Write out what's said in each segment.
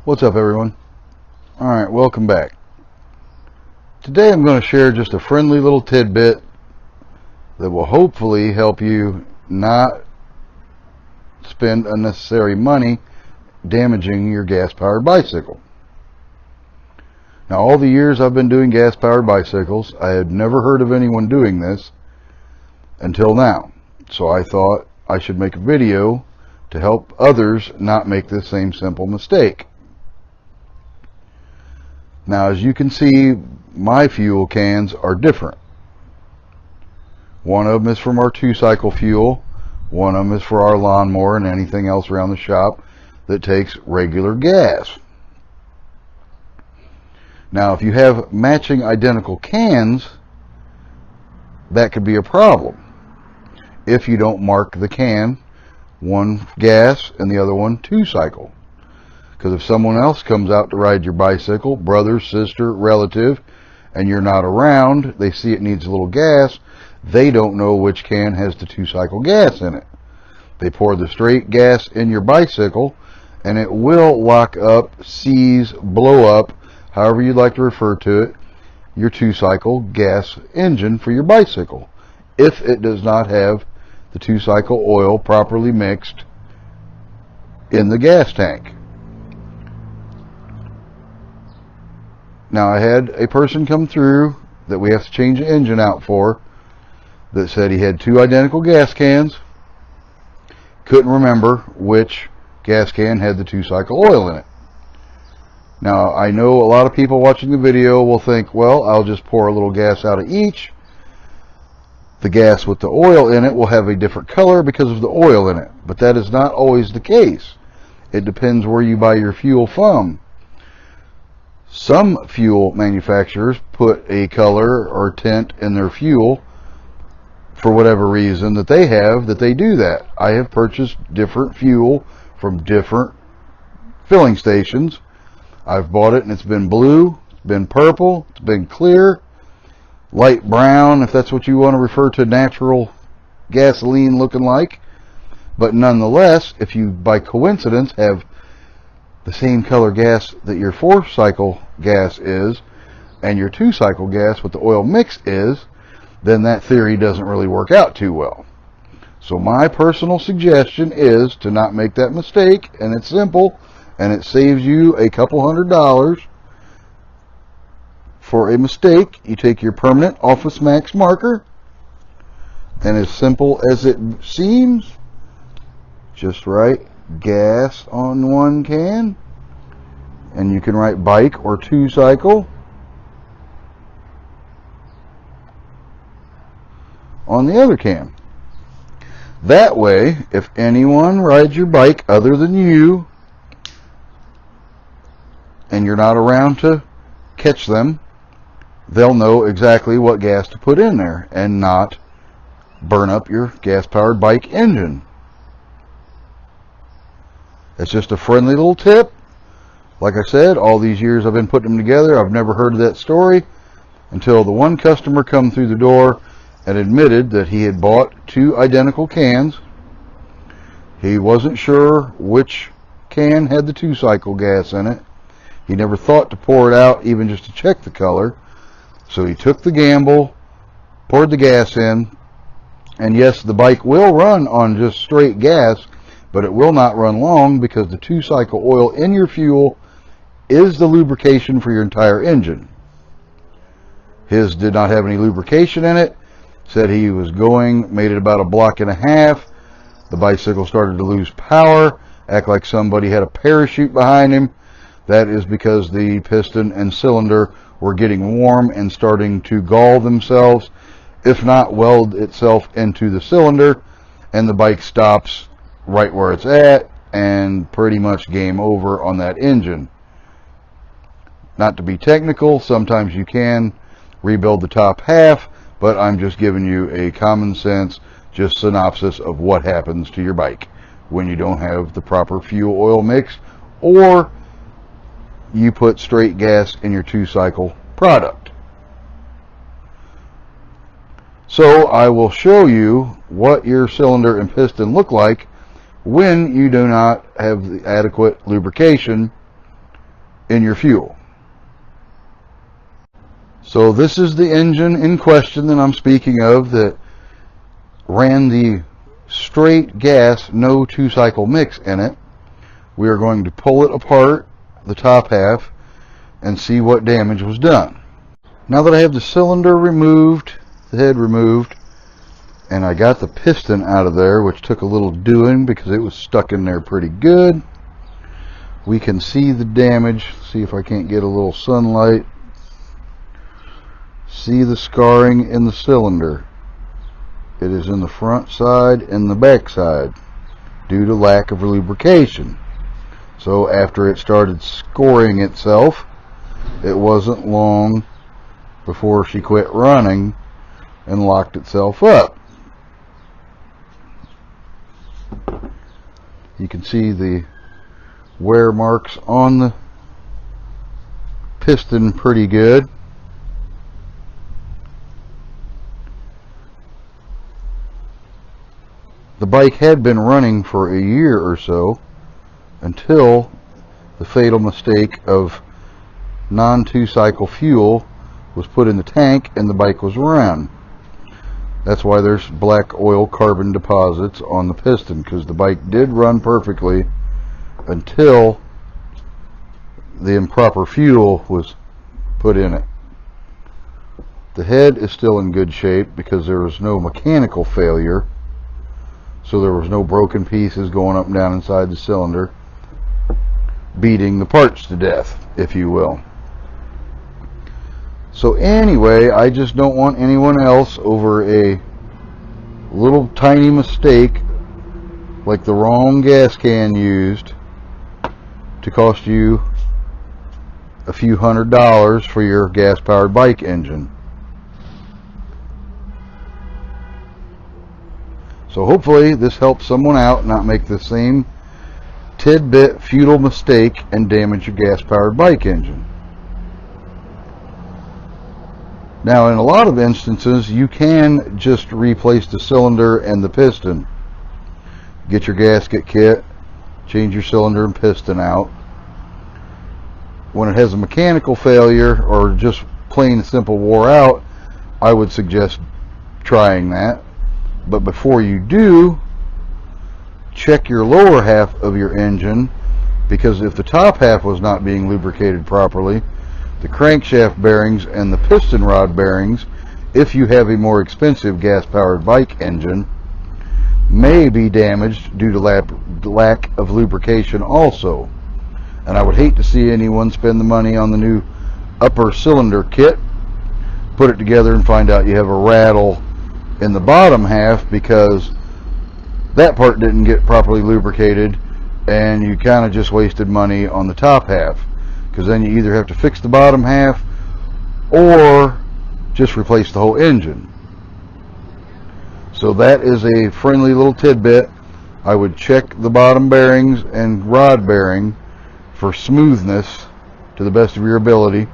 What's up, everyone? Alright, welcome back. Today I'm going to share just a friendly little tidbit that will hopefully help you not spend unnecessary money damaging your gas-powered bicycle. Now, all the years I've been doing gas-powered bicycles, I had never heard of anyone doing this until now. So I thought I should make a video to help others not make this same simple mistake. Now, as you can see, my fuel cans are different. One of them is from our 2-cycle fuel. One of them is for our lawnmower and anything else around the shop that takes regular gas. Now, if you have matching identical cans, that could be a problem if you don't mark the can, one gas and the other one 2-cycle. Because if someone else comes out to ride your bicycle, brother, sister, relative, and you're not around, they see it needs a little gas, they don't know which can has the 2-cycle gas in it. They pour the straight gas in your bicycle, and it will lock up, seize, blow up, however you'd like to refer to it, your 2-cycle gas engine for your bicycle, if it does not have the 2-cycle oil properly mixed in the gas tank. Now, I had a person come through that we have to change the engine out for that said he had 2 identical gas cans, couldn't remember which gas can had the 2-cycle oil in it. Now, I know a lot of people watching the video will think, well, I'll just pour a little gas out of each. The gas with the oil in it will have a different color because of the oil in it, but that is not always the case. It depends where you buy your fuel from. Some fuel manufacturers put a color or tint in their fuel for whatever reason that they have, that they do that. I have purchased different fuel from different filling stations. I've bought it and it's been blue, it's been purple, it's been clear, light brown, if that's what you want to refer to natural gasoline looking like. But nonetheless, if you by coincidence have the same color gas that your 4-cycle gas is and your 2-cycle gas with the oil mix is, then that theory doesn't really work out too well. So my personal suggestion is to not make that mistake, and it's simple, and it saves you a couple $100 for a mistake. You take your permanent Office Max marker, and as simple as it seems, just write gas on one can, and you can write bike or 2-cycle on the other can. That way, if anyone rides your bike other than you and you're not around to catch them, they'll know exactly what gas to put in there and not burn up your gas-powered bike engine. It's just a friendly little tip. Like I said, all these years I've been putting them together, I've never heard of that story until the one customer come through the door and admitted that he had bought 2 identical cans. He wasn't sure which can had the 2-cycle gas in it. He never thought to pour it out even just to check the color. So he took the gamble, poured the gas in, and yes, the bike will run on just straight gas, but it will not run long because the 2-cycle oil in your fuel is the lubrication for your entire engine. His did not have any lubrication in it. Said he was going, made it about a block and a half. The bicycle started to lose power, act like somebody had a parachute behind him. That is because the piston and cylinder were getting warm and starting to gall themselves, if not weld itself into the cylinder, and the bike stops right where it's at, and pretty much game over on that engine. Not to be technical, sometimes you can rebuild the top half, but I'm just giving you a common sense, just synopsis of what happens to your bike when you don't have the proper fuel oil mix, or you put straight gas in your 2-cycle product. So I will show you what your cylinder and piston look like when you do not have the adequate lubrication in your fuel. So this is the engine in question that I'm speaking of, that ran the straight gas, no 2-cycle mix in it. We are going to pull it apart, the top half, and see what damage was done. Now that I have the cylinder removed, the head removed, and I got the piston out of there, which took a little doing because it was stuck in there pretty good, we can see the damage. See if I can't get a little sunlight. See the scarring in the cylinder. It is in the front side and the back side due to lack of lubrication. So after it started scoring itself, it wasn't long before she quit running and locked itself up. You can see the wear marks on the piston pretty good. The bike had been running for a year or so until the fatal mistake of non-2-cycle fuel was put in the tank and the bike was run. That's why there's black oil carbon deposits on the piston, because the bike did run perfectly until the improper fuel was put in it. The head is still in good shape because there was no mechanical failure. So there was no broken pieces going up and down inside the cylinder, beating the parts to death, if you will. So anyway, I just don't want anyone else, over a little tiny mistake like the wrong gas can used, to cost you a few $100s for your gas-powered bike engine. So hopefully this helps someone out not make the same tidbit futile mistake and damage your gas-powered bike engine. Now, in a lot of instances, you can just replace the cylinder and the piston. Get your gasket kit, change your cylinder and piston out. When it has a mechanical failure or just plain simple wore out, I would suggest trying that. But before you do, check your lower half of your engine, because if the top half was not being lubricated properly, the crankshaft bearings and the piston rod bearings, if you have a more expensive gas-powered bike engine, may be damaged due to lack of lubrication also. And I would hate to see anyone spend the money on the new upper cylinder kit, put it together and find out you have a rattle in the bottom half because that part didn't get properly lubricated, and you kind of just wasted money on the top half, because then you either have to fix the bottom half or just replace the whole engine. So that is a friendly little tidbit. I would check the bottom bearings and rod bearing for smoothness to the best of your ability.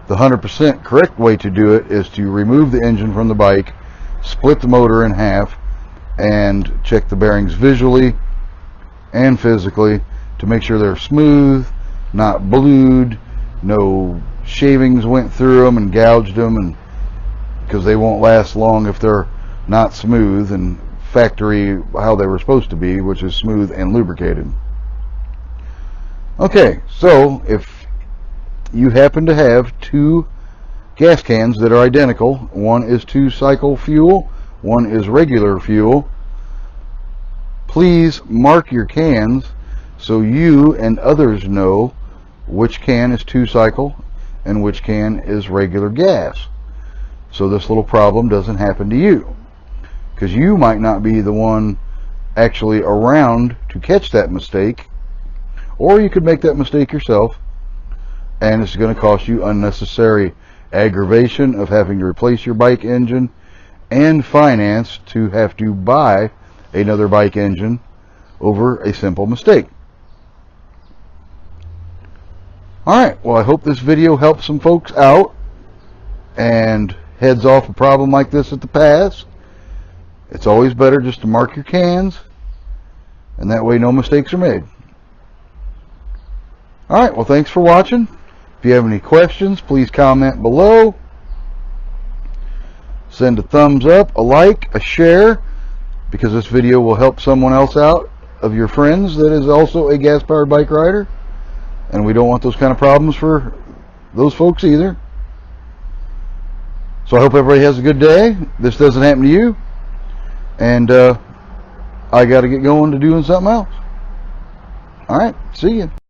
The 100% correct way to do it is to remove the engine from the bike, split the motor in half, and check the bearings visually and physically to make sure they're smooth, not blued, no shavings went through them and gouged them, and because they won't last long if they're not smooth and factory how they were supposed to be, which is smooth and lubricated. Okay, so if you happen to have two gas cans that are identical, one is 2-cycle fuel, one is regular fuel, please mark your cans so you and others know which can is 2-cycle and which can is regular gas, so this little problem doesn't happen to you, because you might not be the one actually around to catch that mistake, or you could make that mistake yourself, and it's going to cost you unnecessary aggravation of having to replace your bike engine and finance to have to buy another bike engine over a simple mistake. Alright, well, I hope this video helps some folks out and heads off a problem like this at the pass. It's always better just to mark your cans, and that way no mistakes are made. Alright, well, thanks for watching. If you have any questions, please comment below. Send a thumbs up, a like, a share, because this video will help someone else out of your friends that is also a gas-powered bike rider. And we don't want those kind of problems for those folks either. So I hope everybody has a good day. This doesn't happen to you. And I got to get going to doing something else. Alright, see you.